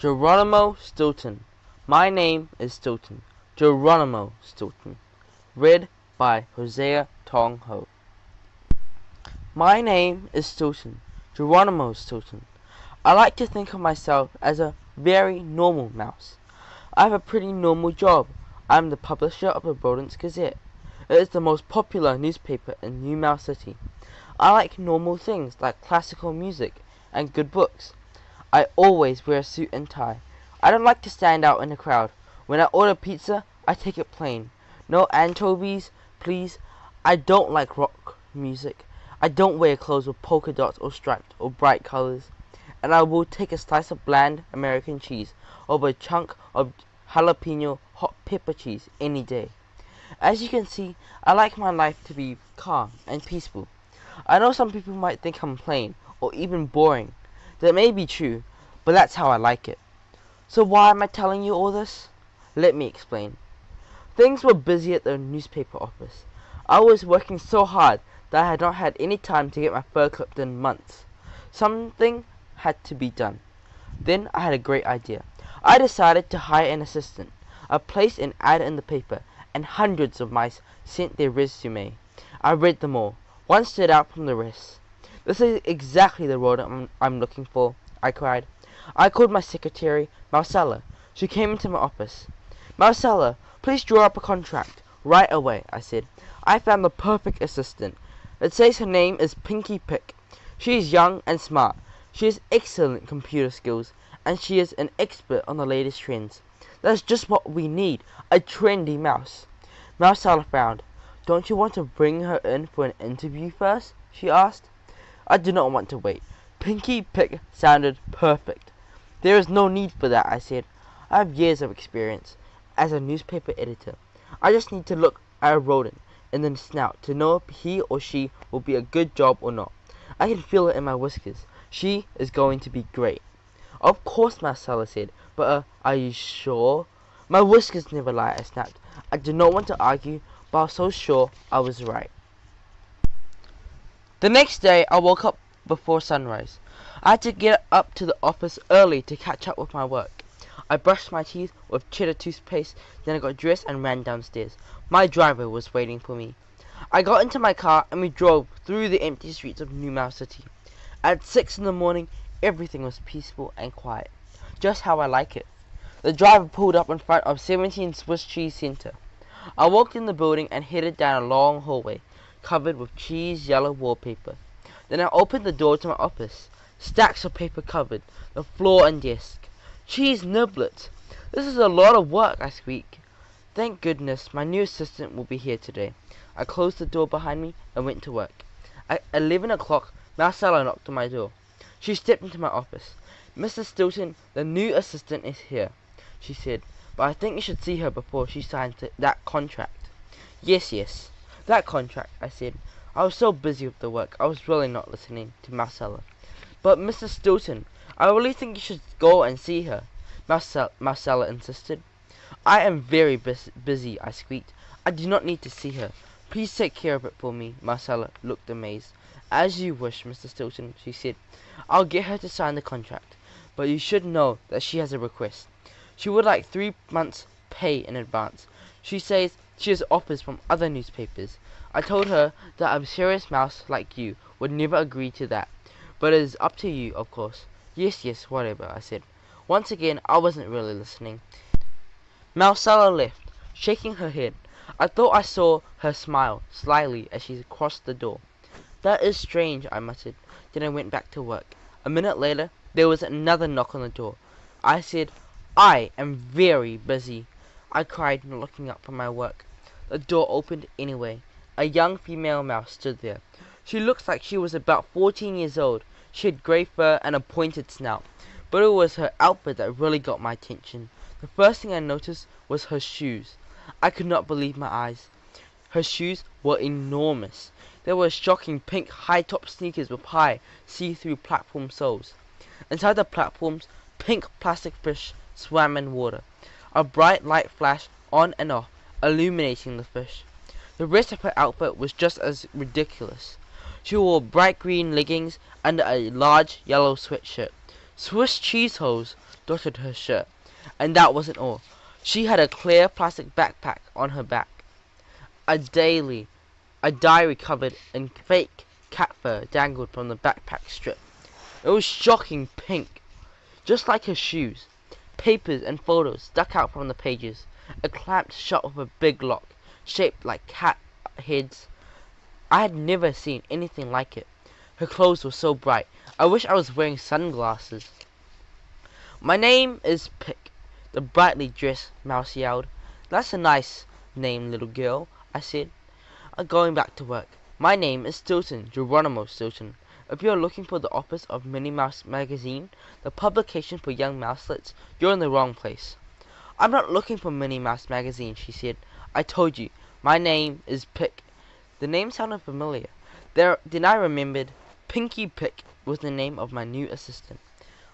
Geronimo Stilton. My name is Stilton. Geronimo Stilton. Read by Hosea Tong Ho. My name is Stilton. Geronimo Stilton. I like to think of myself as a very normal mouse. I have a pretty normal job. I am the publisher of the Rodents Gazette. It is the most popular newspaper in New Mouse City. I like normal things like classical music and good books. I always wear a suit and tie. I don't like to stand out in the crowd. When I order pizza, I take it plain. No anchovies, please. I don't like rock music. I don't wear clothes with polka dots or striped or bright colors. And I will take a slice of bland American cheese over a chunk of jalapeno hot pepper cheese any day. As you can see, I like my life to be calm and peaceful. I know some people might think I'm plain or even boring. That may be true, but that's how I like it. So why am I telling you all this? Let me explain. Things were busy at the newspaper office. I was working so hard that I had not had any time to get my fur clipped in months. Something had to be done. Then I had a great idea. I decided to hire an assistant. I placed an ad in the paper, and hundreds of mice sent their resume. I read them all. One stood out from the rest. This is exactly the rodent I'm looking for, I cried. I called my secretary, Marcella. She came into my office. Marcella, please draw up a contract. Right away, I said. I found the perfect assistant. It says her name is Pinky Pick. She is young and smart. She has excellent computer skills, and she is an expert on the latest trends. That's just what we need, a trendy mouse. Marcella frowned. Don't you want to bring her in for an interview first? She asked. I did not want to wait. Pinky Pick sounded perfect. There is no need for that, I said. I have years of experience as a newspaper editor. I just need to look at a rodent in the snout to know if he or she will be a good job or not. I can feel it in my whiskers. She is going to be great. Of course, Marcella said, but are you sure? My whiskers never lie, I snapped. I did not want to argue, but I was so sure I was right. The next day, I woke up before sunrise. I had to get up to the office early to catch up with my work. I brushed my teeth with cheddar toothpaste, then I got dressed and ran downstairs. My driver was waiting for me. I got into my car and we drove through the empty streets of New Mouse City. At 6 in the morning, everything was peaceful and quiet, just how I like it. The driver pulled up in front of 17 Swiss Cheese Center. I walked in the building and headed down a long hallway, covered with cheese yellow wallpaper. Then I opened the door to my office. Stacks of paper covered the floor and desk. Cheese niblets. This is a lot of work, I squeaked. Thank goodness my new assistant will be here today. I closed the door behind me and went to work. At 11 o'clock, Marcella knocked on my door. She stepped into my office. Mr. Stilton, the new assistant is here, she said, but I think you should see her before she signs that contract. Yes, that contract, I said. I was so busy with the work, I was really not listening to Marcella. But Mr. Stilton, I really think you should go and see her, Marcella insisted. I am very busy, I squeaked. I do not need to see her. Please take care of it for me. Marcella looked amazed. As you wish, Mr. Stilton, she said. I'll get her to sign the contract, but you should know that she has a request. She would like 3 months' pay in advance. She says she has offers from other newspapers. I told her that a serious mouse like you would never agree to that. But it is up to you, of course. Yes, whatever, I said. Once again, I wasn't really listening. Marcella left, shaking her head. I thought I saw her smile slyly as she crossed the door. That is strange, I muttered. Then I went back to work. A minute later, there was another knock on the door. I said, I am very busy, I cried, not looking up from my work. The door opened anyway. A young female mouse stood there. She looked like she was about 14 years old. She had grey fur and a pointed snout. But it was her outfit that really got my attention. The first thing I noticed was her shoes. I could not believe my eyes. Her shoes were enormous. They were shocking pink high-top sneakers with high, see-through platform soles. Inside the platforms, pink plastic fish swam in water. A bright light flashed on and off, illuminating the fish. The rest of her outfit was just as ridiculous. She wore bright green leggings under a large yellow sweatshirt. Swiss cheese holes dotted her shirt. And that wasn't all. She had a clear plastic backpack on her back. A diary covered in fake cat fur dangled from the backpack strip. It was shocking pink, just like her shoes. Papers and photos stuck out from the pages. It clamped shut with a big lock, shaped like cat heads. I had never seen anything like it. Her clothes were so bright. I wish I was wearing sunglasses. My name is Pick, the brightly dressed mouse yelled. That's a nice name, little girl, I said, going back to work. My name is Stilton, Geronimo Stilton. If you're looking for the office of Minnie Mouse Magazine, the publication for young mouselets, you're in the wrong place. I'm not looking for Minnie Mouse Magazine, she said. I told you, my name is Pick. The name sounded familiar. Then I remembered. Pinky Pick was the name of my new assistant.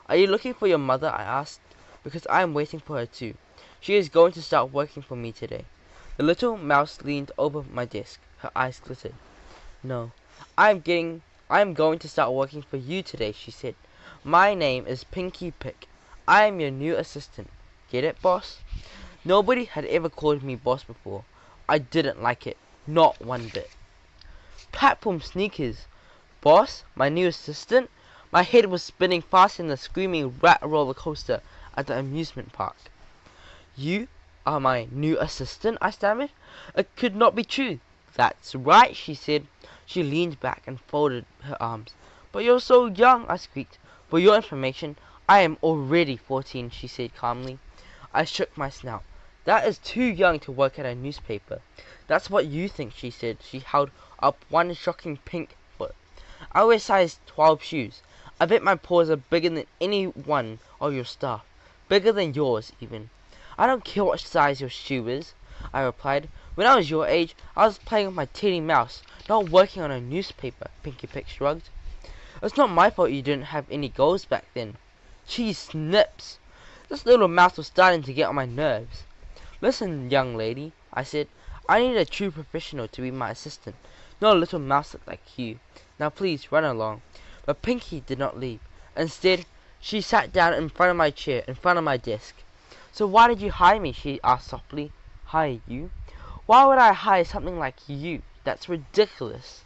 Are you looking for your mother? I asked, because I am waiting for her too. She is going to start working for me today. The little mouse leaned over my desk. Her eyes glittered. No, I am going to start working for you today, she said. My name is Pinky Pick. I am your new assistant. Get it, boss? Nobody had ever called me boss before. I didn't like it. Not one bit. Platform sneakers. Boss? My new assistant? My head was spinning faster than the screaming rat roller coaster at the amusement park. You are my new assistant? I stammered. It could not be true. That's right, she said. She leaned back and folded her arms. But you're so young, I squeaked. For your information, I am already 14, she said calmly. I shook my snout. That is too young to work at a newspaper. That's what you think, she said. She held up one shocking pink foot. I wear size 12 shoes. I bet my paws are bigger than any one of your staff. Bigger than yours, even. I don't care what size your shoe is, I replied. When I was your age, I was playing with my teddy mouse, not working on a newspaper, Pinky Pick shrugged. It's not my fault you didn't have any goals back then. Cheese snips. This little mouse was starting to get on my nerves. Listen, young lady, I said. I need a true professional to be my assistant, not a little mouselet like you. Now please, run along. But Pinky did not leave. Instead, she sat down in front of my chair, in front of my desk. So why did you hire me? She asked softly. Hire you? Why would I hire something like you? That's ridiculous.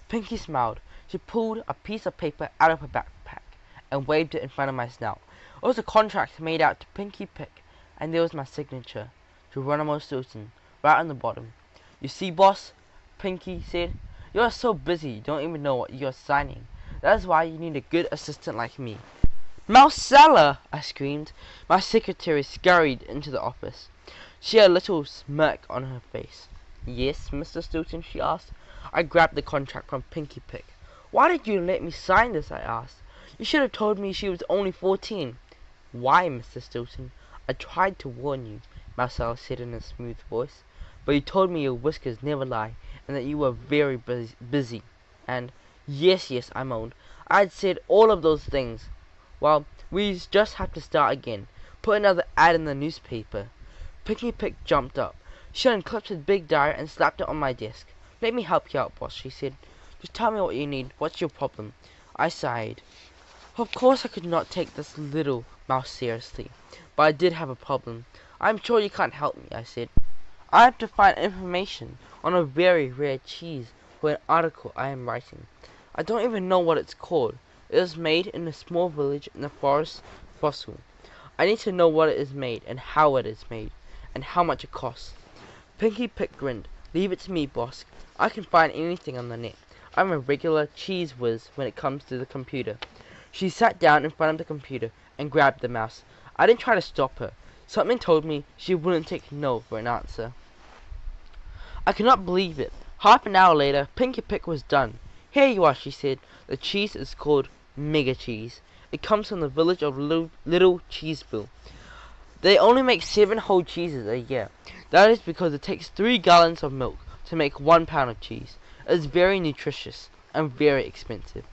Pinky smiled. She pulled a piece of paper out of her backpack and waved it in front of my snout. It was a contract made out to Pinky Pick, and there was my signature, Geronimo Stilton, right on the bottom. You see, boss, Pinky said, you are so busy you don't even know what you are signing. That is why you need a good assistant like me. Mousella! I screamed. My secretary scurried into the office. She had a little smirk on her face. Yes, Mr. Stilton, she asked. I grabbed the contract from Pinky Pick. Why did you let me sign this? I asked. You should have told me she was only 14. Why, Mr. Stilton? I tried to warn you, Mousella said in a smooth voice. But you told me your whiskers never lie, and that you were very busy. And, yes, I moaned. I'd said all of those things. Well, we just have to start again. Put another ad in the newspaper. Pinky Pick jumped up. She unclipped his big diary and slapped it on my desk. Let me help you out, boss, she said. Just tell me what you need. What's your problem? I sighed. Of course I could not take this little mouse seriously, but I did have a problem. I'm sure you can't help me, I said. I have to find information on a very rare cheese for an article I am writing. I don't even know what it's called. It was made in a small village in the forest fossil. I need to know what it is made, and how it is made, and how much it costs. Pinky Pick grinned. Leave it to me, boss. I can find anything on the net. I'm a regular cheese whiz when it comes to the computer. She sat down in front of the computer and grabbed the mouse. I didn't try to stop her. Something told me she wouldn't take no for an answer. I could not believe it. Half an hour later, Pinky Pick was done. Here you are, she said. The cheese is called Mega Cheese. It comes from the village of Little Cheeseville. They only make 7 whole cheeses a year. That is because it takes 3 gallons of milk to make 1 pound of cheese. It is very nutritious and very expensive.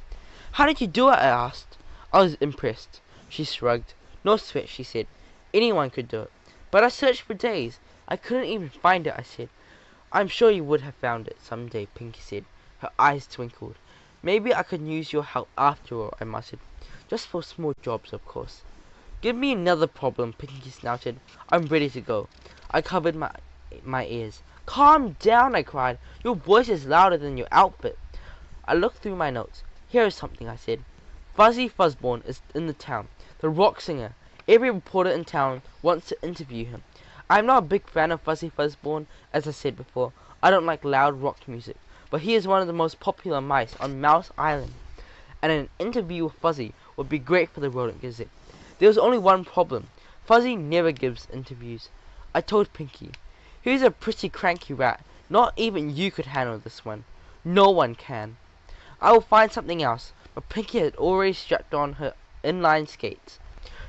How did you do it? I asked. I was impressed. She shrugged. No sweat, she said. Anyone could do it. But I searched for days. I couldn't even find it, I said. I'm sure you would have found it someday, Pinky said. Her eyes twinkled. Maybe I could use your help after all, I muttered. Just for small jobs, of course. Give me another problem, Pinky snouted. I'm ready to go. I covered my ears. Calm down, I cried. Your voice is louder than your outfit. I looked through my notes. Here is something, I said. Fuzzy Fuzzborn is in the town. The rock singer. Every reporter in town wants to interview him. I'm not a big fan of Fuzzy Fuzzborn, as I said before. I don't like loud rock music. But he is one of the most popular mice on Mouse Island. And an interview with Fuzzy would be great for the Rodent Gazette. There was only one problem. Fuzzy never gives interviews. I told Pinky. He's a pretty cranky rat. Not even you could handle this one. No one can. I will find something else. But Pinky had already strapped on her inline skates.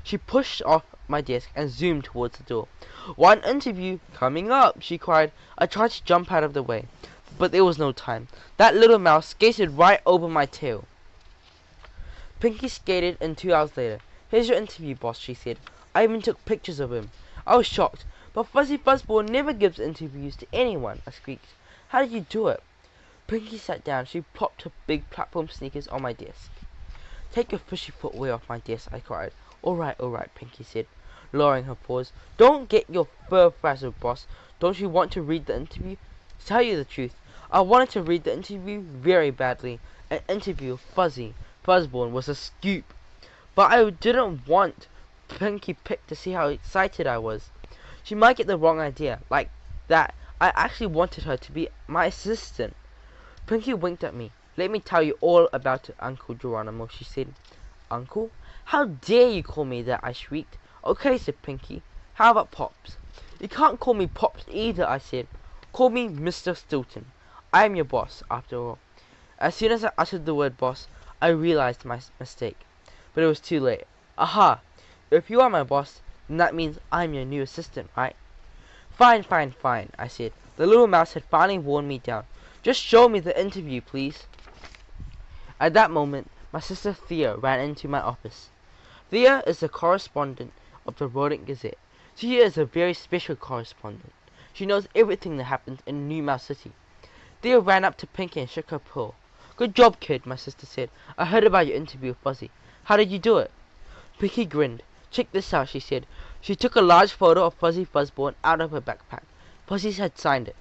She pushed off my desk and zoomed towards the door. One interview coming up, she cried. I tried to jump out of the way, but there was no time. That little mouse skated right over my tail. Pinky skated in 2 hours later. Here's your interview, boss, she said. I even took pictures of him. I was shocked, but Fuzzy Fuzzball never gives interviews to anyone, I squeaked. How did you do it? Pinky sat down. She plopped her big platform sneakers on my desk. Take your fishy footwear off my desk, I cried. All right, Pinky said, lowering her paws. Don't get your fur frazzled, boss. Don't you want to read the interview? To tell you the truth, I wanted to read the interview very badly. An interview with Fuzzy Fuzzborn was a scoop. But I didn't want Pinky Pick to see how excited I was. She might get the wrong idea, like that I actually wanted her to be my assistant. Pinky winked at me. Let me tell you all about it, Uncle Geronimo, she said. Uncle? How dare you call me that, I shrieked. Okay, said Pinky. How about Pops? You can't call me Pops either, I said. Call me Mr. Stilton. I am your boss, after all. As soon as I uttered the word boss, I realized my mistake. But it was too late. Aha! If you are my boss, then that means I'm your new assistant, right? Fine, I said. The little mouse had finally worn me down. Just show me the interview, please. At that moment, my sister Thea ran into my office. Thea is the correspondent of the Rodent Gazette. She is a very special correspondent. She knows everything that happens in New Mouse City. Thea ran up to Pinky and shook her paw. Good job, kid, my sister said. I heard about your interview with Fuzzy. How did you do it? Pinky grinned. Check this out, she said. She took a large photo of Fuzzy Fuzzborn out of her backpack. Fuzzy had signed it.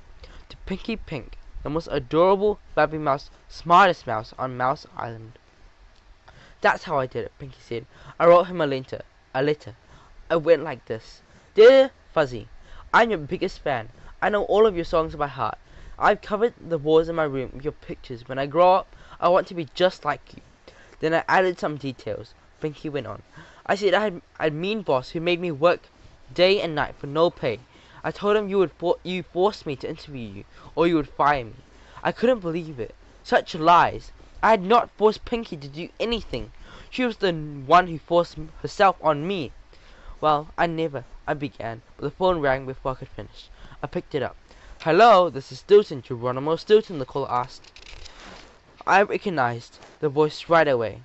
To Pinky Pink, the most adorable, babby mouse, smartest mouse on Mouse Island. That's how I did it, Pinky said. I wrote him a letter. I went like this. Dear Fuzzy, I'm your biggest fan. I know all of your songs by heart. I've covered the walls in my room with your pictures. When I grow up, I want to be just like you. Then I added some details. Pinky went on. I said I had a mean boss who made me work day and night for no pay. I told him you forced me to interview you, or you would fire me. I couldn't believe it. Such lies. I had not forced Pinky to do anything. She was the one who forced herself on me. Well, I began, but the phone rang before I could finish. I picked it up. Hello, this is Stilton, Geronimo Stilton, the caller asked. I recognized the voice right away.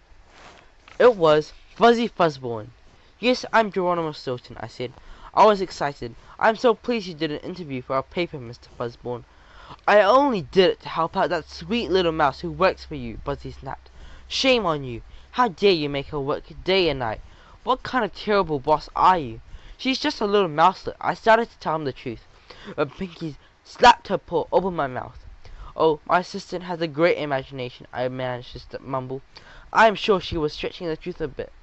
It was Fuzzy Fuzzborn. Yes, I'm Geronimo Stilton, I said. I was excited. I'm so pleased you did an interview for our paper, Mr. Fuzzborn. I only did it to help out that sweet little mouse who works for you, Fuzzy snapped. Shame on you. How dare you make her work day and night? What kind of terrible boss are you? She's just a little mouselet. I started to tell him the truth, but Pinky slapped her paw over my mouth. Oh, my assistant has a great imagination, I managed to mumble. I am sure she was stretching the truth a bit.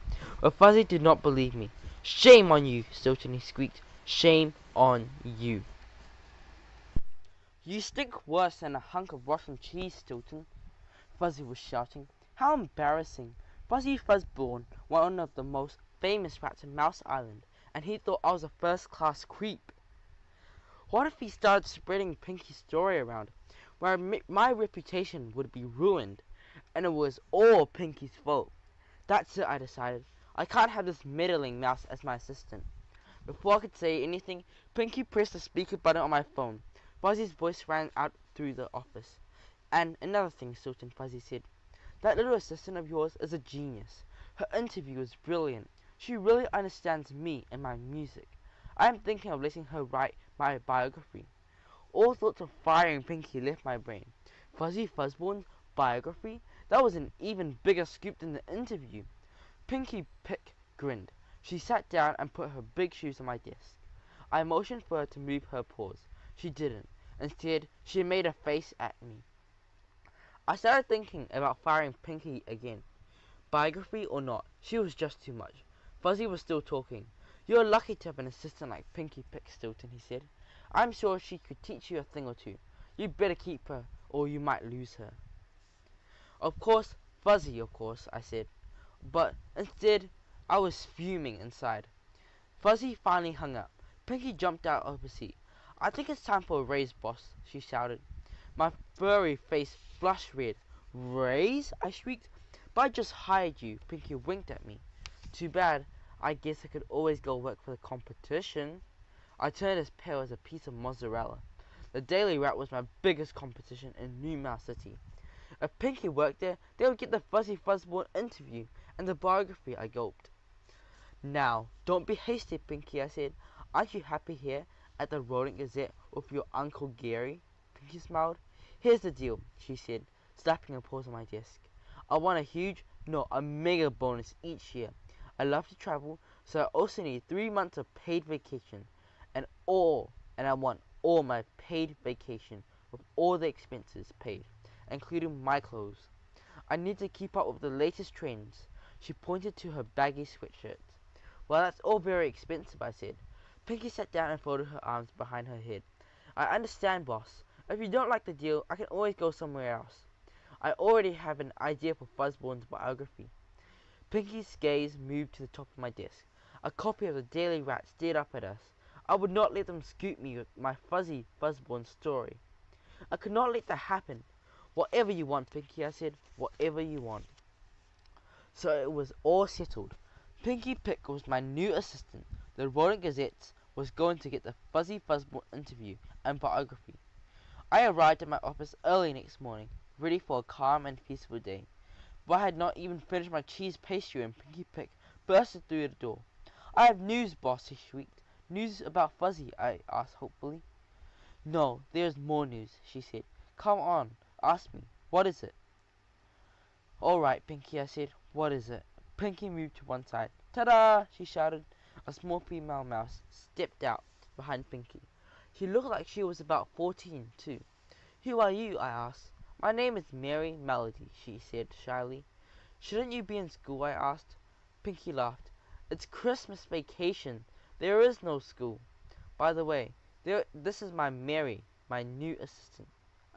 But Fuzzy did not believe me. Shame on you, Stilton, he squeaked. Shame on you. You stink worse than a hunk of rotten cheese, Stilton, Fuzzy was shouting. How embarrassing. Fuzzy Fuzzborn, one of the most famous rats in Mouse Island, and he thought I was a first-class creep. What if he started spreading Pinky's story around, where my reputation would be ruined, and it was all Pinky's fault? That's it, I decided. I can't have this meddling mouse as my assistant. Before I could say anything, Pinky pressed the speaker button on my phone. Fuzzy's voice rang out through the office. And another thing, Stilton, Fuzzy said. That little assistant of yours is a genius. Her interview is brilliant. She really understands me and my music. I am thinking of letting her write my biography. All thoughts of firing Pinky left my brain. Fuzzy Fuzzborn's biography? That was an even bigger scoop than the interview. Pinky Pick grinned. She sat down and put her big shoes on my desk. I motioned for her to move her paws. She didn't. Instead, she made a face at me. I started thinking about firing Pinky again. Biography or not, she was just too much. Fuzzy was still talking. "You're lucky to have an assistant like Pinky Pick, Stilton," he said. "I'm sure she could teach you a thing or two. You'd better keep her, or you might lose her." "Of course, Fuzzy, of course," I said. But instead, I was fuming inside. Fuzzy finally hung up. Pinky jumped out of her seat. "I think it's time for a raise, boss," she shouted. My furry face flushed red. "Raise?" I shrieked. "But I just hired you." Pinky winked at me. "Too bad. I guess I could always go work for the competition." I turned as pale as a piece of mozzarella. The Daily Rat was my biggest competition in New Mouse City. If Pinky worked there, they would get the Fuzzy Fuzzball interview and the biography. I gulped. "Now, don't be hasty, Pinky," I said. "Aren't you happy here at the Rodent Gazette with your Uncle Gary?" Pinky smiled. "Here's the deal," she said, slapping her paws on my desk. "I want a huge, no, a mega bonus each year. I love to travel, so I also need 3 months of paid vacation. And I want all my paid vacation with all the expenses paid, including my clothes. I need to keep up with the latest trends." She pointed to her baggy sweatshirts. "Well, that's all very expensive," I said. Pinky sat down and folded her arms behind her head. "I understand, boss. If you don't like the deal, I can always go somewhere else. I already have an idea for Fuzzborn's biography." Pinky's gaze moved to the top of my desk. A copy of the Daily Rat stared up at us. I would not let them scoop me with my Fuzzy Fuzzborn story. I could not let that happen. "Whatever you want, Pinky," I said. "Whatever you want." So it was all settled. Pinky Pick was my new assistant. The Rodent Gazette was going to get the Fuzzy Fuzzball interview and biography. I arrived at my office early next morning, ready for a calm and peaceful day. But I had not even finished my cheese pastry when Pinky Pick bursted through the door. "I have news, boss," he shrieked. "News about Fuzzy?" I asked hopefully. "No, there is more news," she said. "Come on, ask me. What is it?" "All right, Pinky," I said. "What is it?" Pinky moved to one side. "Ta-da!" she shouted. A small female mouse stepped out behind Pinky. She looked like she was about 14, too. "Who are you?" I asked. "My name is Mary Melody," she said shyly. "Shouldn't you be in school?" I asked. Pinky laughed. "It's Christmas vacation. There is no school. By the way, this is my Mary, my new assistant."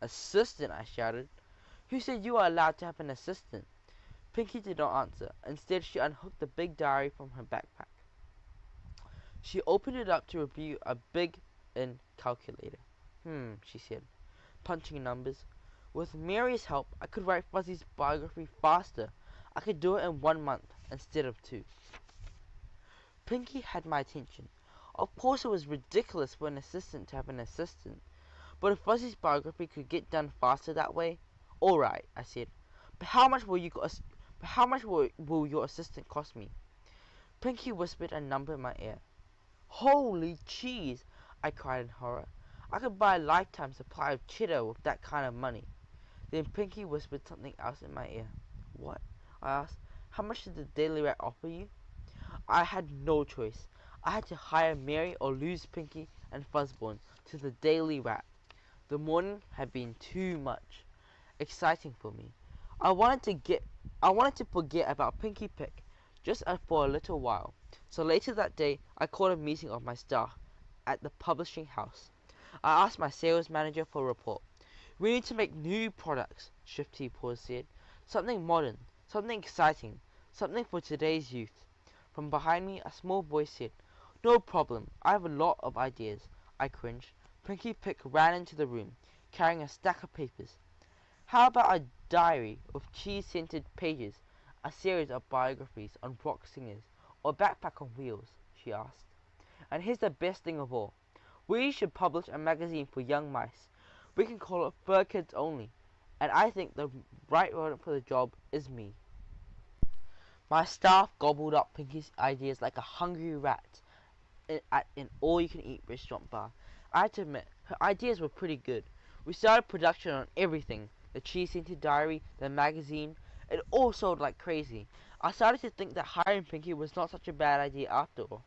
"Assistant?" I shouted. "Who said you are allowed to have an assistant?" Pinky did not answer. Instead, she unhooked the big diary from her backpack. She opened it up to review a big-in calculator. She said, punching numbers. "With Mary's help, I could write Fuzzy's biography faster. I could do it in 1 month instead of 2. Pinky had my attention. Of course it was ridiculous for an assistant to have an assistant. But if Fuzzy's biography could get done faster that way, all right, I said. But how much will your assistant cost me?" Pinky whispered a number in my ear. "Holy cheese!" I cried in horror. "I could buy a lifetime supply of cheddar with that kind of money." Then Pinky whispered something else in my ear. "What?" I asked. "How much did the Daily Rat offer you?" I had no choice. I had to hire Mary or lose Pinky and Fuzzborn to the Daily Rat. The morning had been too much exciting for me. I wanted to forget about Pinky Pick just for a little while. So later that day, I called a meeting of my staff at the publishing house. I asked my sales manager for a report. "We need to make new products," Shifty Paws said. "Something modern, something exciting, something for today's youth." From behind me, a small voice said, "No problem, I have a lot of ideas." I cringed. Pinky Pick ran into the room, carrying a stack of papers. "How about a diary with cheese-scented pages, a series of biographies on rock singers, or backpack on wheels?" she asked. "And here's the best thing of all. We should publish a magazine for young mice. We can call it Fur Kids Only. And I think the right rodent for the job is me." My staff gobbled up Pinky's ideas like a hungry rat at an all-you-can-eat restaurant bar. I had to admit, her ideas were pretty good. We started production on everything. The cheese-scented diary, the magazine. It all sold like crazy. I started to think that hiring Pinky was not such a bad idea after all.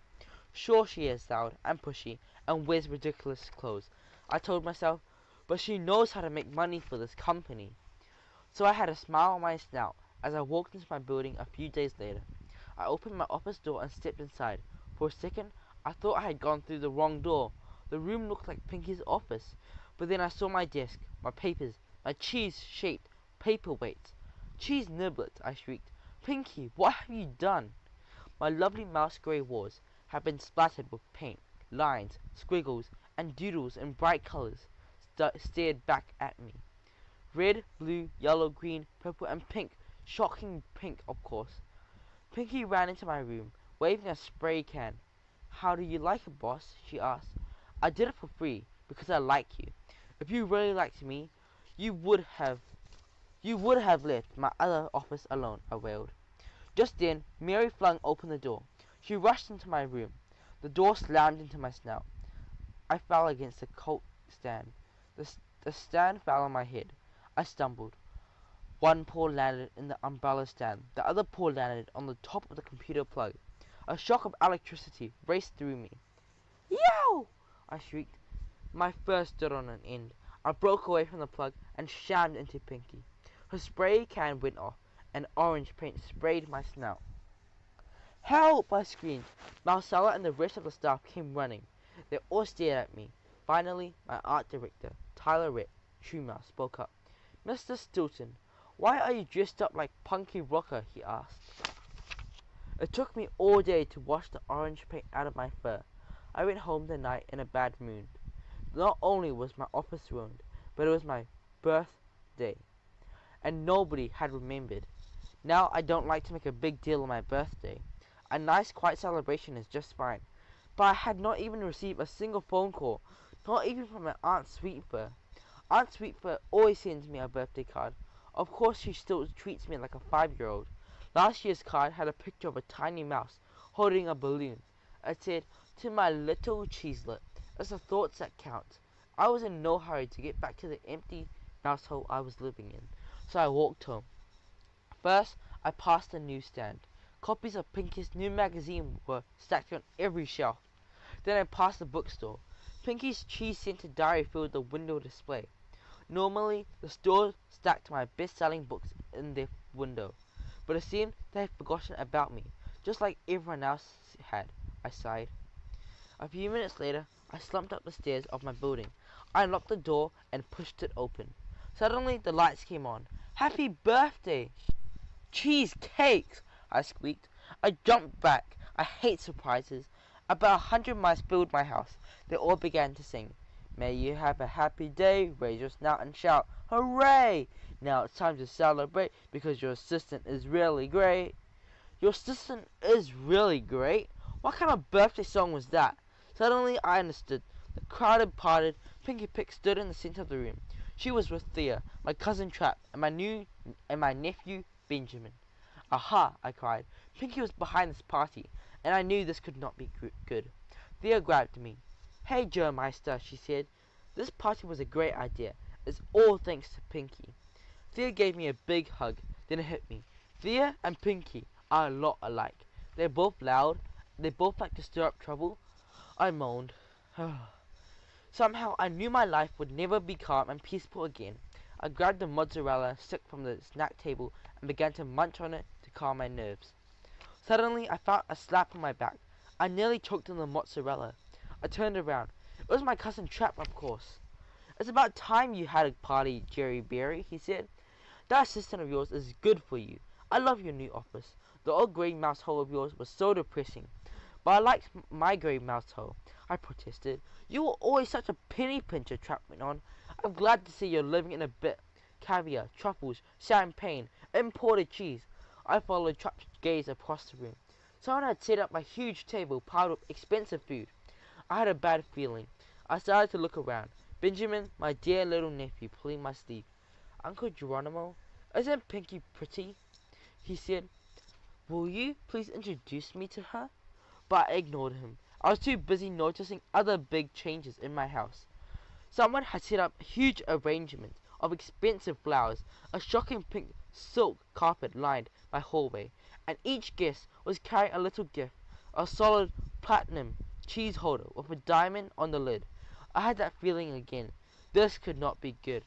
Sure, she is loud and pushy and wears ridiculous clothes, I told myself, but she knows how to make money for this company. So I had a smile on my snout as I walked into my building a few days later. I opened my office door and stepped inside. For a second, I thought I had gone through the wrong door. The room looked like Pinky's office, but then I saw my desk, my papers, my cheese-shaped paperweights. Cheese niblets, I shrieked. Pinky, what have you done? My lovely mouse grey walls had been splattered with paint. Lines, squiggles, and doodles in bright colours stared back at me. Red, blue, yellow, green, purple, and pink. Shocking pink, of course. Pinky ran into my room, waving a spray can. How do you like it, boss? She asked. I did it for free, because I like you. If you really liked me, you would have left my other office alone, I wailed. Just then, Mary flung open the door. She rushed into my room. The door slammed into my snout. I fell against the coat stand. The stand fell on my head. I stumbled. One paw landed in the umbrella stand. The other paw landed on the top of the computer plug. A shock of electricity raced through me. Yow! I shrieked. My fur stood on an end. I broke away from the plug and shammed into Pinky. Her spray can went off, and orange paint sprayed my snout. Help! I screamed. Marcella and the rest of the staff came running. They all stared at me. Finally, my art director, Tyler Rett, Truemouth, spoke up. Mr. Stilton, why are you dressed up like Punky Rocker? He asked. It took me all day to wash the orange paint out of my fur. I went home that night in a bad mood. Not only was my office ruined, but it was my birthday, and nobody had remembered. Now I don't like to make a big deal of my birthday. A nice quiet celebration is just fine. But I had not even received a single phone call, not even from my Aunt Sweetfur. Aunt Sweetfur always sends me a birthday card. Of course she still treats me like a 5-year-old. Last year's card had a picture of a tiny mouse holding a balloon. It said, to my little cheeselet, it's the thoughts that count. I was in no hurry to get back to the empty mouse hole I was living in, so I walked home. First, I passed the newsstand. Copies of Pinky's new magazine were stacked on every shelf. Then I passed the bookstore. Pinky's cheese-scented diary filled the window display. Normally, the store stacked my best-selling books in their window, but it seemed they had forgotten about me, just like everyone else had. I sighed. A few minutes later, I slumped up the stairs of my building. I unlocked the door and pushed it open. Suddenly, the lights came on. Happy birthday! Cheesecakes! I squeaked. I jumped back. I hate surprises. About 100 mice filled my house. They all began to sing. May you have a happy day. Raise your snout and shout, hooray! Now it's time to celebrate because your assistant is really great. Your assistant is really great? What kind of birthday song was that? Suddenly I understood. The crowd had parted. Pinky Pick stood in the center of the room. She was with Thea, my cousin Trap, and my nephew Benjamin. Aha! I cried. Pinky was behind this party, and I knew this could not be good. Thea grabbed me. Hey, Joe Meister, she said. This party was a great idea. It's all thanks to Pinky. Thea gave me a big hug. Then it hit me. Thea and Pinky are a lot alike. They're both loud. They both like to stir up trouble. I moaned. Somehow I knew my life would never be calm and peaceful again. I grabbed the mozzarella stick from the snack table and began to munch on it to calm my nerves. Suddenly I felt a slap on my back. I nearly choked on the mozzarella. I turned around. It was my cousin Trap, of course. It's about time you had a party, Jerry Berry, he said. That assistant of yours is good for you. I love your new office. The old grey mouse hole of yours was so depressing. But I liked my grey mouse hole, I protested. You were always such a penny pincher, Trap went on. I'm glad to see you're living in a bit. Caviar, truffles, champagne, imported cheese. I followed Trap's gaze across the room. Someone had set up a huge table piled with expensive food. I had a bad feeling. I started to look around. Benjamin, my dear little nephew, pulling my sleeve. Uncle Geronimo, isn't Pinky pretty? He said. Will you please introduce me to her? But I ignored him. I was too busy noticing other big changes in my house. Someone had set up a huge arrangement of expensive flowers. A shocking pink silk carpet lined my hallway, and each guest was carrying a little gift, a solid platinum cheese holder with a diamond on the lid. I had that feeling again. This could not be good.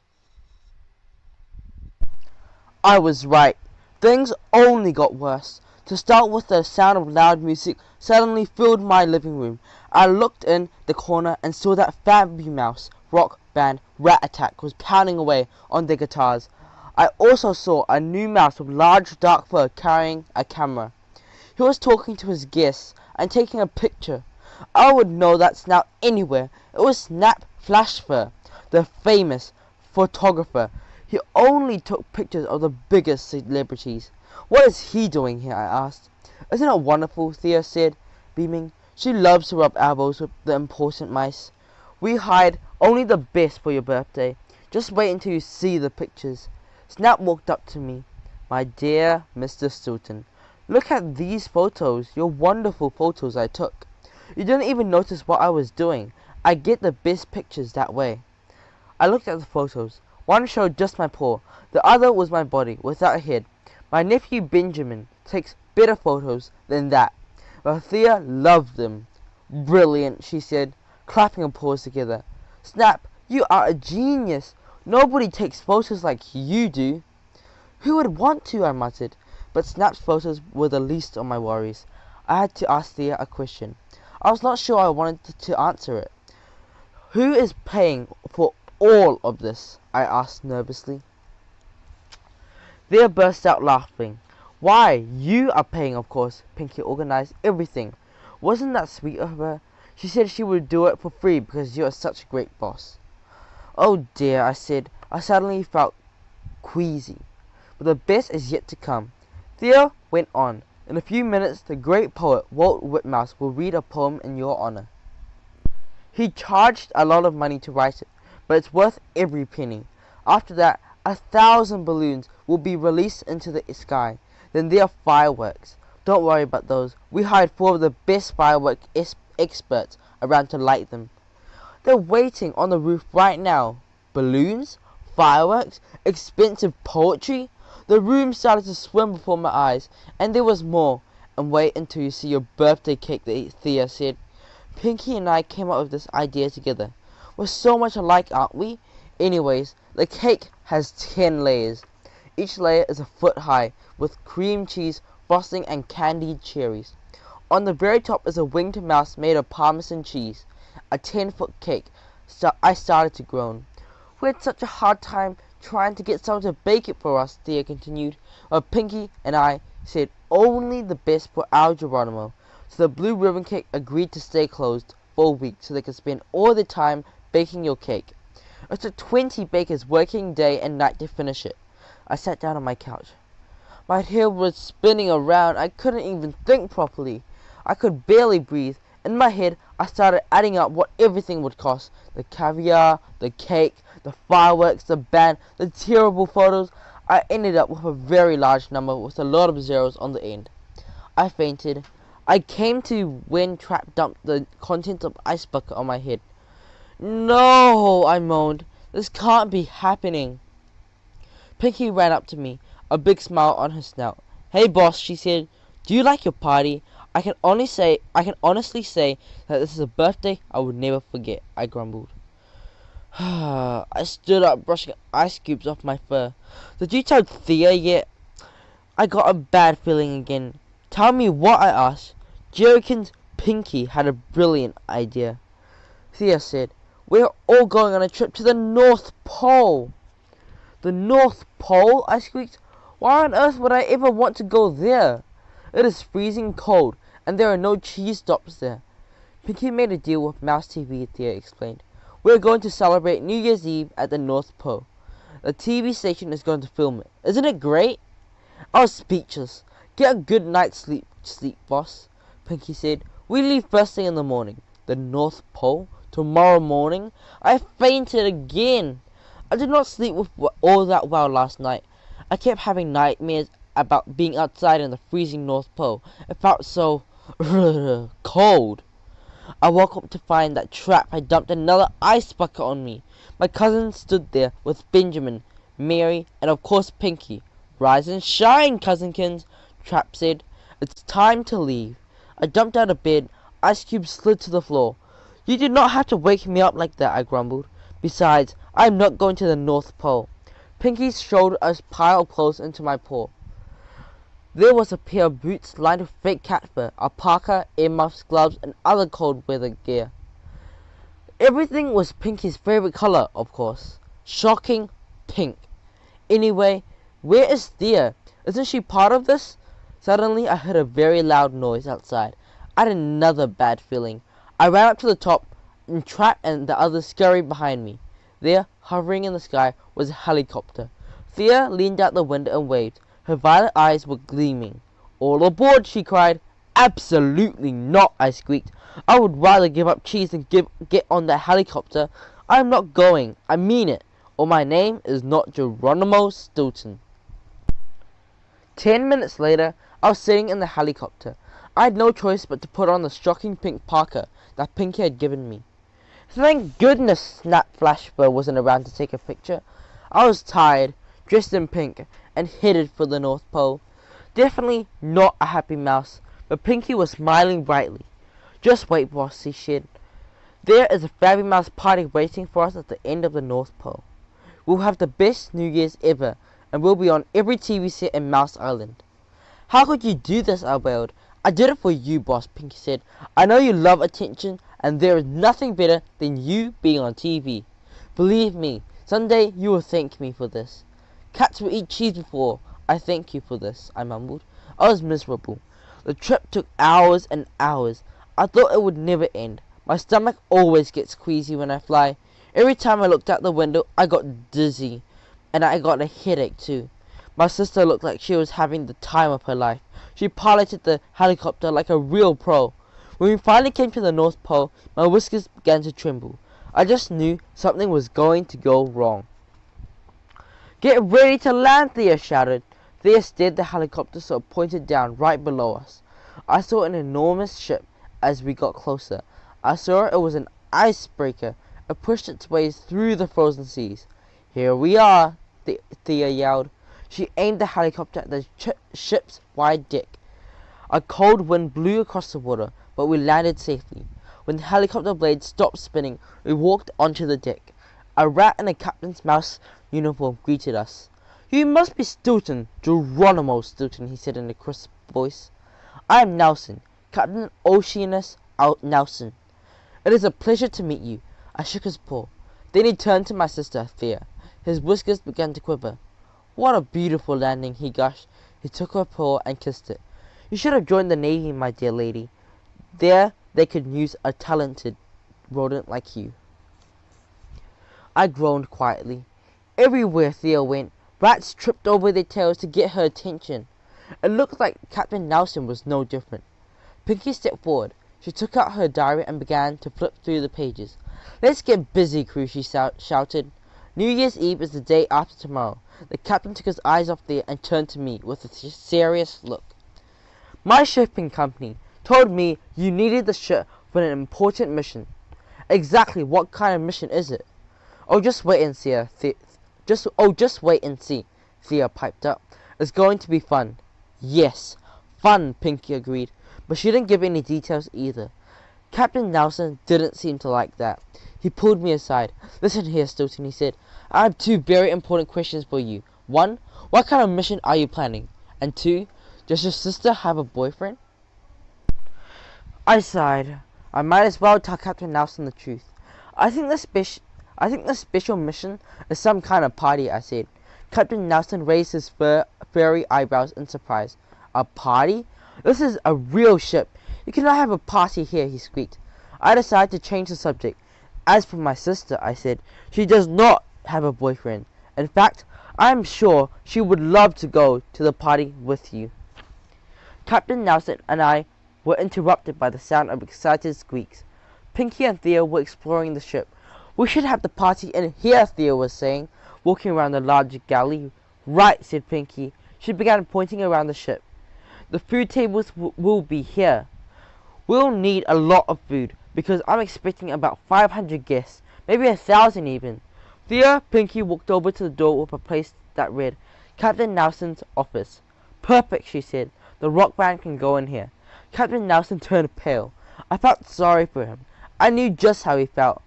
I was right. Things only got worse. To start with, the sound of loud music suddenly filled my living room. I looked in the corner and saw that Family Mouse rock band Rat Attack was pounding away on their guitars. I also saw a new mouse with large dark fur carrying a camera. He was talking to his guests and taking a picture. I would know that Snap anywhere. It was Snap Flashfur, the famous photographer. He only took pictures of the biggest celebrities. What is he doing here? I asked. Isn't it wonderful? Thea said, beaming. She loves to rub elbows with the important mice. We hide only the best for your birthday. Just wait until you see the pictures. Snap walked up to me. My dear Mr. Stilton, look at these photos, your wonderful photos I took. You didn't even notice what I was doing. I get the best pictures that way. I looked at the photos. One showed just my paw. The other was my body, without a head. My nephew Benjamin takes better photos than that. But Thea loved them. Brilliant, she said, clapping her paws together. Snap, you are a genius. Nobody takes photos like you do. Who would want to? I muttered. But Snap's photos were the least of my worries. I had to ask Thea a question. I was not sure I wanted to answer it. Who is paying for all of this? I asked nervously. Thea burst out laughing. Why, you are paying, of course. Pinky organized everything. Wasn't that sweet of her? She said she would do it for free because you are such a great boss. Oh dear, I said. I suddenly felt queasy. But the best is yet to come. Thea went on. In a few minutes, the great poet Walt Whitmouse will read a poem in your honor. He charged a lot of money to write it, but it's worth every penny. After that, 1,000 balloons will be released into the sky. Then there are fireworks. Don't worry about those. We hired 4 of the best firework experts around to light them. They're waiting on the roof right now. Balloons? Fireworks? Expensive poetry? The room started to swim before my eyes, and there was more. And wait until you see your birthday cake, Thea said. Pinky and I came up with this idea together. We're so much alike, aren't we? Anyways, the cake has 10 layers. Each layer is a foot high, with cream cheese, frosting, and candied cherries. On the very top is a winged mouse made of Parmesan cheese. A 10-foot cake. I started to groan. We had such a hard time trying to get someone to bake it for us, Thea continued, while Pinky and I said only the best for our Geronimo. So the Blue Ribbon Cake agreed to stay closed for a week so they could spend all their time baking your cake. It took 20 bakers working day and night to finish it. I sat down on my couch. My head was spinning around. I couldn't even think properly. I could barely breathe. In my head, I started adding up what everything would cost. The caviar, the cake, the fireworks, the band, the terrible photos. I ended up with a very large number with a lot of zeros on the end. I fainted. I came to when Trap dumped the contents of ice bucket on my head. No, I moaned. This can't be happening. Pinky ran up to me, a big smile on her snout. Hey boss, she said. Do you like your party? I can honestly say that this is a birthday I would never forget, I grumbled. I stood up, brushing ice cubes off my fur. Did you tell Thea yet? I got a bad feeling again. Tell me what? I asked. Jerrykin's Pinky had a brilliant idea. Thea said, we're all going on a trip to the North Pole. The North Pole? I squeaked. Why on earth would I ever want to go there? It is freezing cold, and there are no cheese stops there. Pinky made a deal with Mouse TV, Thea explained. We're going to celebrate New Year's Eve at the North Pole. The TV station is going to film it. Isn't it great? I was speechless. Get a good night's sleep, boss, Pinky said. We leave first thing in the morning. The North Pole? Tomorrow morning? I fainted again. I did not sleep all that well last night. I kept having nightmares about being outside in the freezing North Pole. It felt so cold. I woke up to find that Trap had dumped another ice bucket on me. My cousin stood there with Benjamin, Mary, and of course Pinky. Rise and shine, cousinkins. Trap said. It's time to leave. I jumped out of bed. Ice cubes slid to the floor. You did not have to wake me up like that, I grumbled. Besides, I am not going to the North Pole. Pinky shoved a pile of clothes into my paw. There was a pair of boots lined with fake cat fur, a parka, earmuffs, gloves, and other cold weather gear. Everything was Pinky's favorite color, of course. Shocking pink. Anyway, where is Thea? Isn't she part of this? Suddenly, I heard a very loud noise outside. I had another bad feeling. I ran up to the top, and Trap and the others scurried behind me. There, hovering in the sky, was a helicopter. Thea leaned out the window and waved. Her violet eyes were gleaming. All aboard, she cried. Absolutely not, I squeaked. I would rather give up cheese than get on that helicopter. I am not going. I mean it. Or my name is not Geronimo Stilton. 10 minutes later, I was sitting in the helicopter. I had no choice but to put on the shocking pink parka that Pinky had given me. Thank goodness Snap Flashbird wasn't around to take a picture. I was tired, dressed in pink, and headed for the North Pole. Definitely not a happy mouse, but Pinky was smiling brightly. Just wait, boss, she said. There is a Fabby Mouse party waiting for us at the end of the North Pole. We'll have the best New Year's ever, and we'll be on every TV set in Mouse Island. How could you do this, I wailed. I did it for you, boss, Pinky said. I know you love attention, and there is nothing better than you being on TV. Believe me, someday you will thank me for this. Cats will eat cheese before I thank you for this, I mumbled. I was miserable. The trip took hours and hours. I thought it would never end. My stomach always gets queasy when I fly. Every time I looked out the window, I got dizzy. And I got a headache too. My sister looked like she was having the time of her life. She piloted the helicopter like a real pro. When we finally came to the North Pole, my whiskers began to tremble. I just knew something was going to go wrong. Get ready to land, Thea shouted. Thea steered the helicopter so it pointed down right below us. I saw an enormous ship as we got closer. I saw it was an icebreaker. It pushed its way through the frozen seas. Here we are, Thea yelled. She aimed the helicopter at the ship's wide deck. A cold wind blew across the water, but we landed safely. When the helicopter blades stopped spinning, we walked onto the deck. A rat in a captain's mouse uniform greeted us. You must be Stilton, Geronimo Stilton, he said in a crisp voice. I am Nelson, Captain Oceanus Nelson. It is a pleasure to meet you. I shook his paw. Then he turned to my sister, Thea. His whiskers began to quiver. What a beautiful landing, he gushed. He took her paw and kissed it. You should have joined the Navy, my dear lady. There they could use a talented rodent like you. I groaned quietly. Everywhere Thea went, rats tripped over their tails to get her attention. It looked like Captain Nelson was no different. Pinky stepped forward. She took out her diary and began to flip through the pages. Let's get busy, crew, she shouted. New Year's Eve is the day after tomorrow. The captain took his eyes off Thea and turned to me with a serious look. My shipping company told me you needed the ship for an important mission. Exactly what kind of mission is it? Oh, just wait and see, just wait and see, Thea piped up. It's going to be fun. Yes, fun, Pinky agreed, but she didn't give any details either. Captain Nelson didn't seem to like that. He pulled me aside. Listen here, Stilton, he said. I have two very important questions for you. One, what kind of mission are you planning? And two, does your sister have a boyfriend? I sighed. I might as well tell Captain Nelson the truth. I think the special mission is some kind of party, I said. Captain Nelson raised his furry eyebrows in surprise. A party? This is a real ship. You cannot have a party here, he squeaked. I decided to change the subject. As for my sister, I said, she does not have a boyfriend. In fact, I am sure she would love to go to the party with you. Captain Nelson and I were interrupted by the sound of excited squeaks. Pinky and Thea were exploring the ship. We should have the party in here, Thea was saying, walking around the large galley. Right, said Pinky. She began pointing around the ship. The food tables will be here. We'll need a lot of food, because I'm expecting about 500 guests, maybe 1,000 even. Thea, Pinky walked over to the door with a place that read, Captain Nelson's office. Perfect, she said. The rock band can go in here." Captain Nelson turned pale. I felt sorry for him. I knew just how he felt.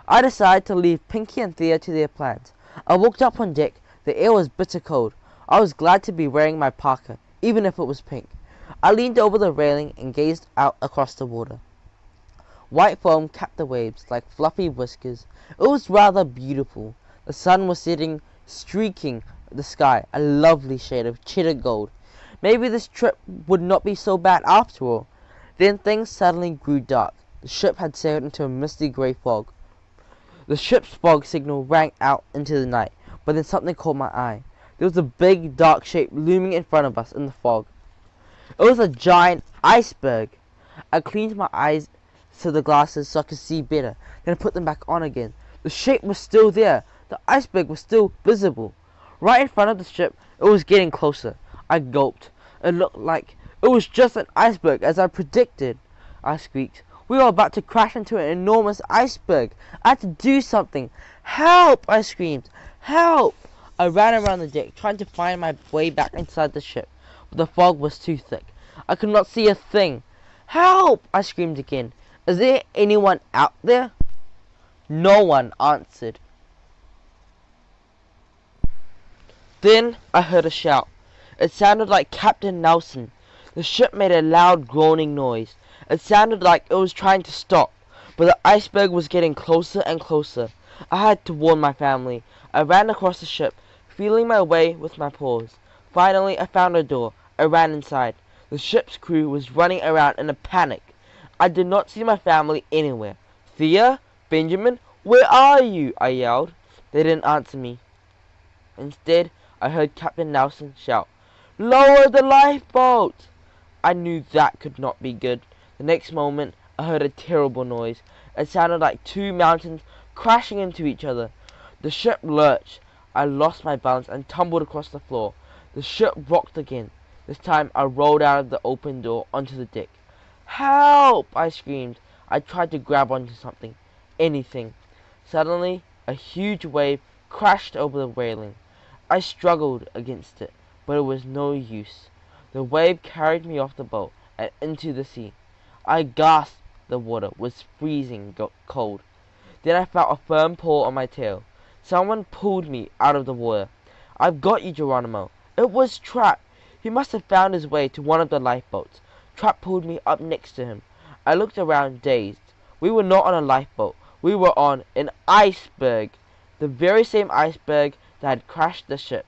I decided to leave Pinky and Thea to their plans. I walked up on deck. The air was bitter cold. I was glad to be wearing my parka, even if it was pink. I leaned over the railing and gazed out across the water. White foam capped the waves like fluffy whiskers. It was rather beautiful. The sun was setting, streaking the sky, a lovely shade of cheddar gold. Maybe this trip would not be so bad after all. Then things suddenly grew dark. The ship had sailed into a misty grey fog. The ship's fog signal rang out into the night, but then something caught my eye. There was a big dark shape looming in front of us in the fog. It was a giant iceberg. I cleaned my eyes to the glasses so I could see better, then put them back on again. The shape was still there. The iceberg was still visible. Right in front of the ship, it was getting closer. I gulped. It looked like it was just an iceberg, as I predicted. I squeaked. We were about to crash into an enormous iceberg. I had to do something. "Help!" I screamed. "Help!" I ran around the deck, trying to find my way back inside the ship, but the fog was too thick. I could not see a thing. "Help!" I screamed again. "Is there anyone out there?" No one answered. Then I heard a shout. It sounded like Captain Nelson. The ship made a loud groaning noise. It sounded like it was trying to stop, but the iceberg was getting closer and closer. I had to warn my family. I ran across the ship, feeling my way with my paws. Finally, I found a door. I ran inside. The ship's crew was running around in a panic. I did not see my family anywhere. "Thea? Benjamin? Where are you?" I yelled. They didn't answer me. Instead, I heard Captain Nelson shout, "Lower the lifeboat!" I knew that could not be good. The next moment, I heard a terrible noise. It sounded like two mountains crashing into each other. The ship lurched. I lost my balance and tumbled across the floor. The ship rocked again. This time, I rolled out of the open door onto the deck. "Help!" I screamed. I tried to grab onto something. Anything. Suddenly, a huge wave crashed over the railing. I struggled against it, but it was no use. The wave carried me off the boat and into the sea. I gasped. The water was freezing cold. Then I felt a firm pull on my tail. Someone pulled me out of the water. "I've got you, Geronimo." It was Trap. He must have found his way to one of the lifeboats. Trap pulled me up next to him. I looked around, dazed. We were not on a lifeboat. We were on an iceberg. The very same iceberg that had crashed the ship.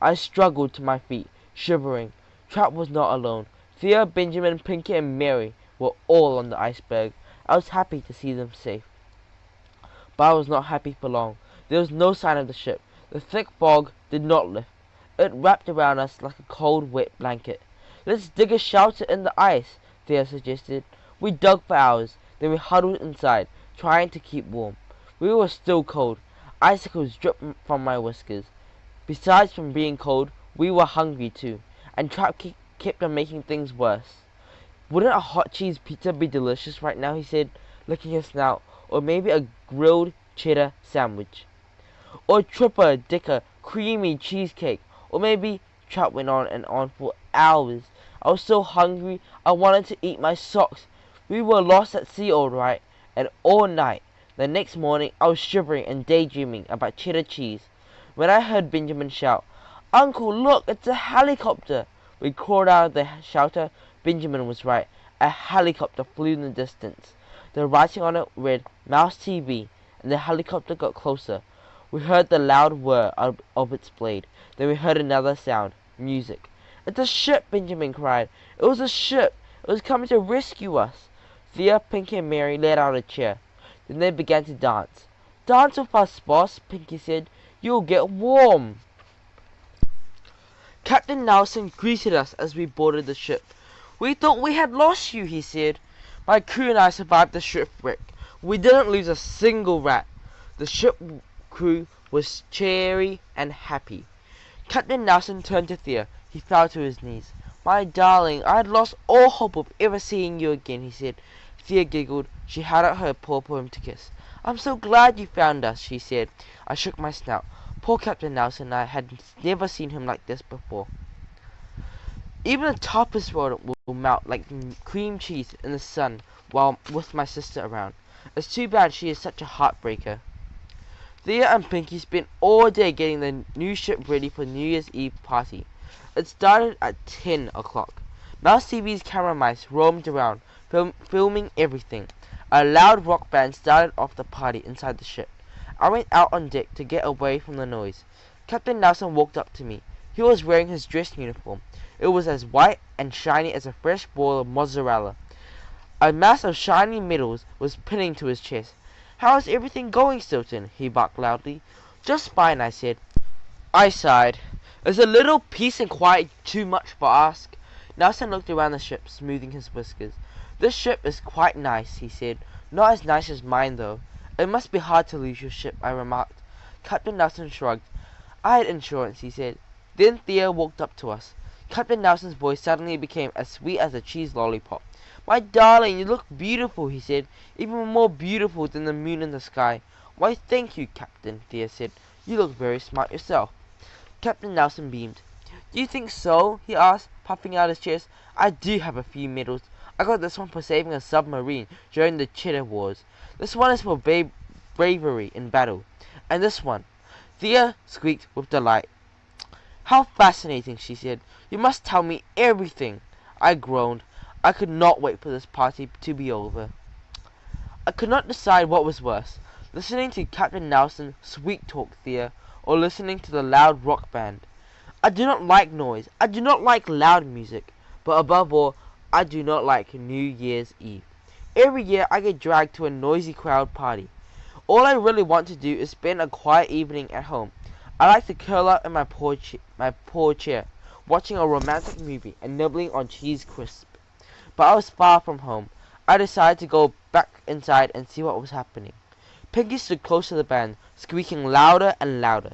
I struggled to my feet, shivering. Trap was not alone. Thea, Benjamin, Pinky, and Mary were all on the iceberg. I was happy to see them safe. But I was not happy for long. There was no sign of the ship. The thick fog did not lift. It wrapped around us like a cold, wet blanket. "Let's dig a shelter in the ice," Thea suggested. We dug for hours. Then we huddled inside, trying to keep warm. We were still cold. Icicles dripped from my whiskers. Besides from being cold, we were hungry too. And Trap kept on making things worse. "Wouldn't a hot cheese pizza be delicious right now?" he said, licking his snout. "Or maybe a grilled cheddar sandwich. Or triple dicker creamy cheesecake. Or maybe..." Trap went on and on for hours. I was so hungry, I wanted to eat my socks. We were lost at sea all right, and all night. The next morning, I was shivering and daydreaming about cheddar cheese. When I heard Benjamin shout, "Uncle, look, it's a helicopter!" We crawled out of the shelter. Benjamin was right. A helicopter flew in the distance. The writing on it read, "Mouse TV," and the helicopter got closer. We heard the loud whir of its blade. Then we heard another sound, music. "It's a ship!" Benjamin cried. "It was a ship! It was coming to rescue us!" Thea, Pinky, and Mary let out a chair. Then they began to dance. "Dance with us, boss," Pinky said. "You'll get warm." Captain Nelson greeted us as we boarded the ship. "We thought we had lost you," he said. "My crew and I survived the shipwreck. We didn't lose a single rat." The ship crew was cheery and happy. Captain Nelson turned to Thea. He fell to his knees. "My darling, I had lost all hope of ever seeing you again," he said. Thea giggled. She held out her paw for him to kiss. "I'm so glad you found us," she said. I shook my snout. Poor Captain Nelson. I had never seen him like this before. Even the toughest rodent will melt like cream cheese in the sun while with my sister around. It's too bad she is such a heartbreaker. Thea and Pinky spent all day getting the new ship ready for New Year's Eve party. It started at 10 o'clock. Mouse TV's camera mice roamed around, filming everything. A loud rock band started off the party inside the ship. I went out on deck to get away from the noise. Captain Nelson walked up to me. He was wearing his dress uniform. It was as white and shiny as a fresh boil of mozzarella. A mass of shiny metals was pinning to his chest. "How is everything going, Stilton?" he barked loudly. "Just fine," I said. I sighed. "Is a little peace and quiet too much for ask?" Nelson looked around the ship, smoothing his whiskers. "This ship is quite nice," he said. "Not as nice as mine, though." "It must be hard to lose your ship," I remarked. Captain Nelson shrugged. "I had insurance," he said. Then Thea walked up to us. Captain Nelson's voice suddenly became as sweet as a cheese lollipop. "My darling, you look beautiful," he said. "Even more beautiful than the moon in the sky." "Why, thank you, Captain," Thea said. "You look very smart yourself." Captain Nelson beamed. "Do you think so?" he asked, puffing out his chest. "I do have a few medals. I got this one for saving a submarine during the Cheddar Wars. This one is for bravery in battle. And this one." Thea squeaked with delight. "How fascinating," she said. "You must tell me everything." I groaned. I could not wait for this party to be over. I could not decide what was worse, listening to Captain Nelson sweet-talk Thea, or listening to the loud rock band. I do not like noise. I do not like loud music. But above all, I do not like New Year's Eve. Every year I get dragged to a noisy crowd party. All I really want to do is spend a quiet evening at home. I like to curl up in my poor chair, watching a romantic movie and nibbling on cheese crisp. But I was far from home. I decided to go back inside and see what was happening. Pinky stood close to the band, squeaking louder and louder.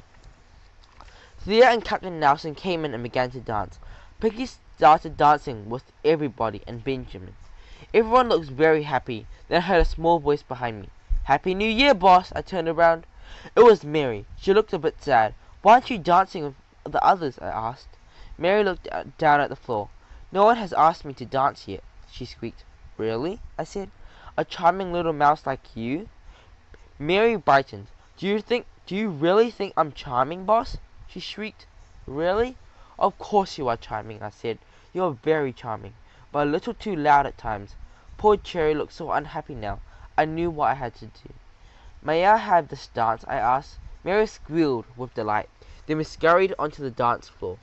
Thea and Captain Nelson came in and began to dance. Pinky started dancing with everybody and Benjamin. Everyone looked very happy. Then I heard a small voice behind me. "Happy New Year, boss!" I turned around. It was Mary. She looked a bit sad. "Why aren't you dancing with the others?" I asked. Mary looked down at the floor. "No one has asked me to dance yet," she squeaked. "Really?" I said. "A charming little mouse like you?" Mary brightened. Do you really think I'm charming, boss?" she shrieked. "Really?" "Of course you are charming," I said. "You are very charming, but a little too loud at times." Poor Cherry looked so unhappy now. I knew what I had to do. "May I have this dance?" I asked. Mary squealed with delight. Then we scurried onto the dance floor.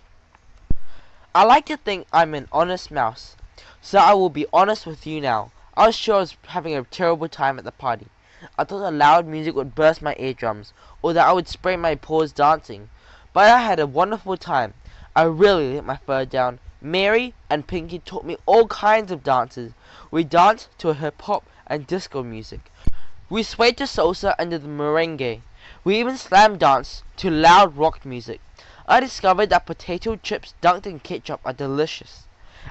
I like to think I'm an honest mouse, so I will be honest with you now. I was sure I was having a terrible time at the party. I thought the loud music would burst my eardrums, or that I would sprain my paws dancing. But I had a wonderful time. I really let my fur down. Mary and Pinky taught me all kinds of dances. We danced to hip-hop and disco music. We swayed to salsa and to the merengue. We even slam danced to loud rock music. I discovered that potato chips dunked in ketchup are delicious,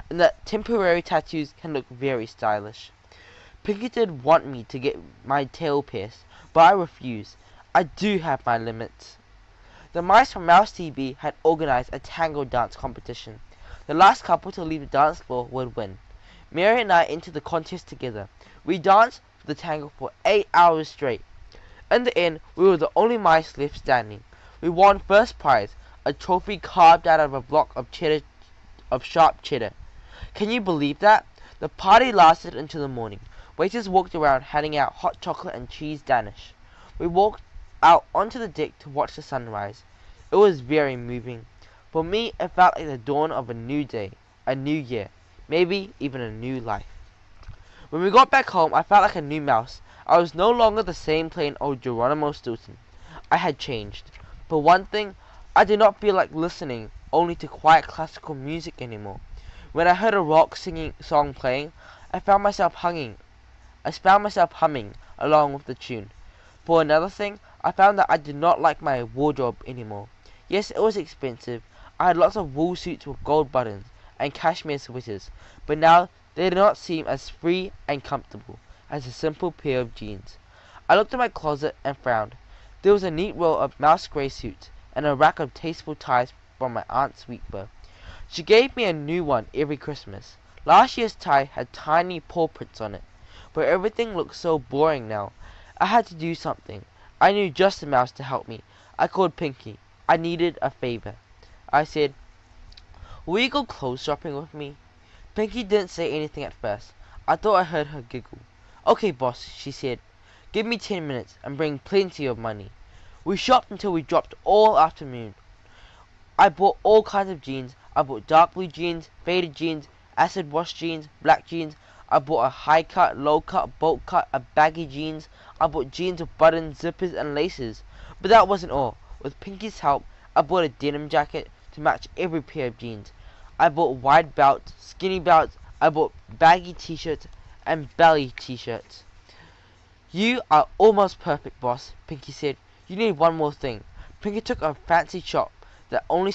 and that temporary tattoos can look very stylish. Pinky did want me to get my tail pierced, but I refused. I do have my limits. The mice from Mouse TV had organized a tango dance competition. The last couple to leave the dance floor would win. Mary and I entered the contest together. We danced the tango for 8 hours straight. In the end, we were the only mice left standing. We won first prize, a trophy carved out of a block of sharp cheddar. Can you believe that? The party lasted until the morning. Waiters walked around handing out hot chocolate and cheese Danish. We walked out onto the deck to watch the sunrise. It was very moving. For me, it felt like the dawn of a new day, a new year, maybe even a new life. When we got back home, I felt like a new mouse. I was no longer the same plain old Geronimo Stilton. I had changed. For one thing, I did not feel like listening only to quiet classical music anymore. When I heard a rock song playing, I found myself humming along with the tune. For another thing, I found that I did not like my wardrobe anymore. Yes, it was expensive. I had lots of wool suits with gold buttons and cashmere sweaters, but now they did not seem as free and comfortable as a simple pair of jeans. I looked at my closet and frowned. There was a neat row of mouse grey suits and a rack of tasteful ties from my Aunt Sweetbur. She gave me a new one every Christmas. Last year's tie had tiny paw prints on it, but everything looked so boring now. I had to do something. I knew just a mouse to help me. I called Pinky. I needed a favor. I said, "Will you go clothes shopping with me?" Pinky didn't say anything at first. I thought I heard her giggle. "Okay, boss," she said. "Give me 10 minutes and bring plenty of money." We shopped until we dropped all afternoon. I bought all kinds of jeans. I bought dark blue jeans, faded jeans, acid wash jeans, black jeans. I bought a high cut, low cut, bolt cut, a baggy jeans. I bought jeans with buttons, zippers, and laces. But that wasn't all. With Pinky's help, I bought a denim jacket to match every pair of jeans. I bought wide belts, skinny belts. I bought baggy t-shirts and belly t-shirts. "You are almost perfect, boss," Pinky said. "You need one more thing." Pinky took me to a fancy shop that only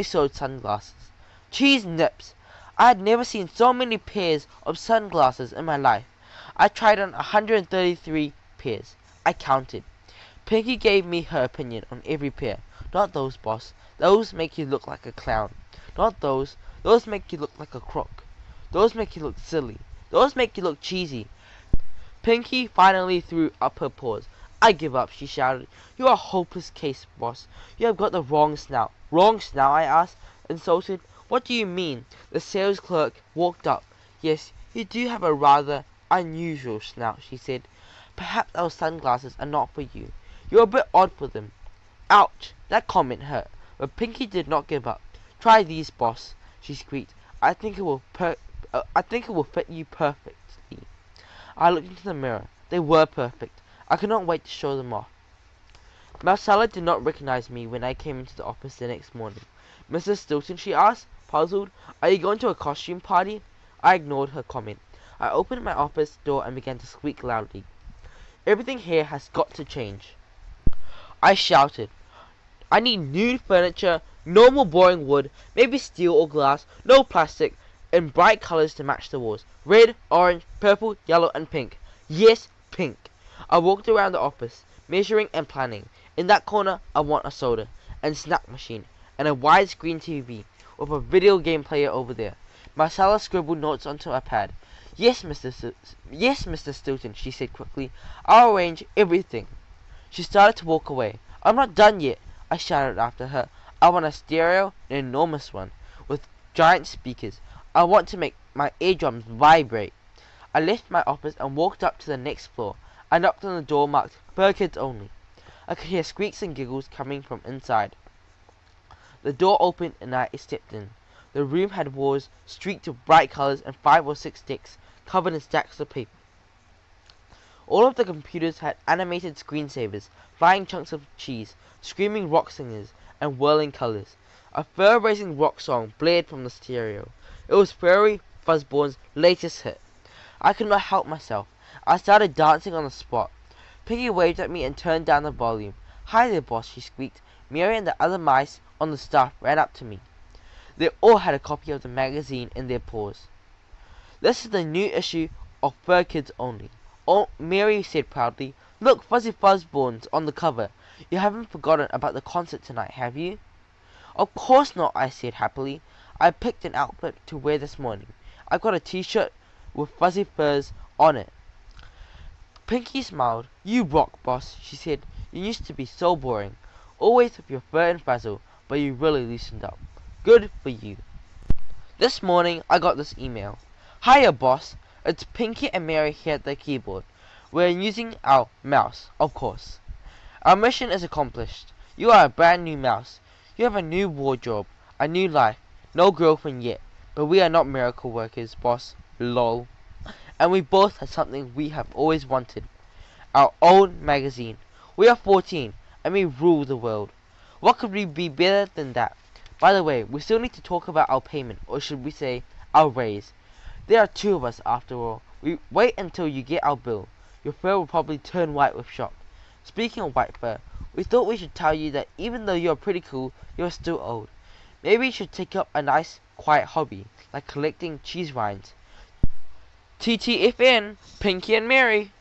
sold sunglasses. Cheese nips! I had never seen so many pairs of sunglasses in my life. I tried on 133 pairs. I counted. Pinky gave me her opinion on every pair. "Not those, boss. Those make you look like a clown. Not those. Those make you look like a crook. Those make you look silly. Those make you look cheesy." Pinky finally threw up her paws. "I give up," she shouted. "You are a hopeless case, boss. You have got the wrong snout." "Wrong snout?" I asked, insulted. "What do you mean?" The sales clerk walked up. "Yes, you do have a rather unusual snout," she said. "Perhaps our sunglasses are not for you. You're a bit odd for them." Ouch! That comment hurt, but Pinky did not give up. "Try these, boss," she squeaked. I think it will fit you perfectly." I looked into the mirror. They were perfect. I could not wait to show them off. Marcella did not recognize me when I came into the office the next morning. "Mrs. Stilton," she asked, puzzled, "are you going to a costume party?" I ignored her comment. I opened my office door and began to squeak loudly. "Everything here has got to change," I shouted. "I need new furniture, no more boring wood, maybe steel or glass, no plastic, in bright colors to match the walls. Red, orange, purple, yellow, and pink. Yes, pink." I walked around the office, measuring and planning. In that corner, I want a soda, and snack machine, and a widescreen TV, with a video game player over there. Marcella scribbled notes onto a pad. Yes, Mr. Stilton," she said quickly. "I'll arrange everything." She started to walk away. "I'm not done yet," I shouted after her. "I want a stereo, an enormous one, with giant speakers. I want to make my eardrums vibrate." I left my office and walked up to the next floor. I knocked on the door marked "For Kids Only." I could hear squeaks and giggles coming from inside. The door opened and I stepped in. The room had walls streaked with bright colors and 5 or 6 desks covered in stacks of paper. All of the computers had animated screensavers, flying chunks of cheese, screaming rock singers, and whirling colors. A fur-raising rock song blared from the stereo. It was Furry Fuzzborn's latest hit. I could not help myself. I started dancing on the spot. Piggy waved at me and turned down the volume. "Hi there, boss," she squeaked. Mary and the other mice on the staff ran up to me. They all had a copy of the magazine in their paws. "This is the new issue of Fur Kids Only." "Oh," Mary said proudly. "Look, Fuzzy Fuzzborn's on the cover. You haven't forgotten about the concert tonight, have you?" "Of course not," I said happily. "I picked an outfit to wear this morning. I got a t-shirt with fuzzy furs on it." Pinky smiled. "You rock, boss," she said. "You used to be so boring, always with your fur and fuzzle, but you really loosened up. Good for you." This morning I got this email. "Hiya, boss. It's Pinky and Mary here at the keyboard. We're using our mouse, of course. Our mission is accomplished. You are a brand new mouse. You have a new wardrobe, a new life. No girlfriend yet, but we are not miracle workers, boss. Lol. And we both have something we have always wanted. Our own magazine. We are 14, and we rule the world. What could we be better than that? By the way, we still need to talk about our payment, or should we say, our raise. There are 2 of us, after all. We wait until you get our bill. Your fur will probably turn white with shock. Speaking of white fur, we thought we should tell you that even though you're pretty cool, you're still old. Maybe you should take up a nice, quiet hobby, like collecting cheese rinds. TTFN, Pinky and Mary.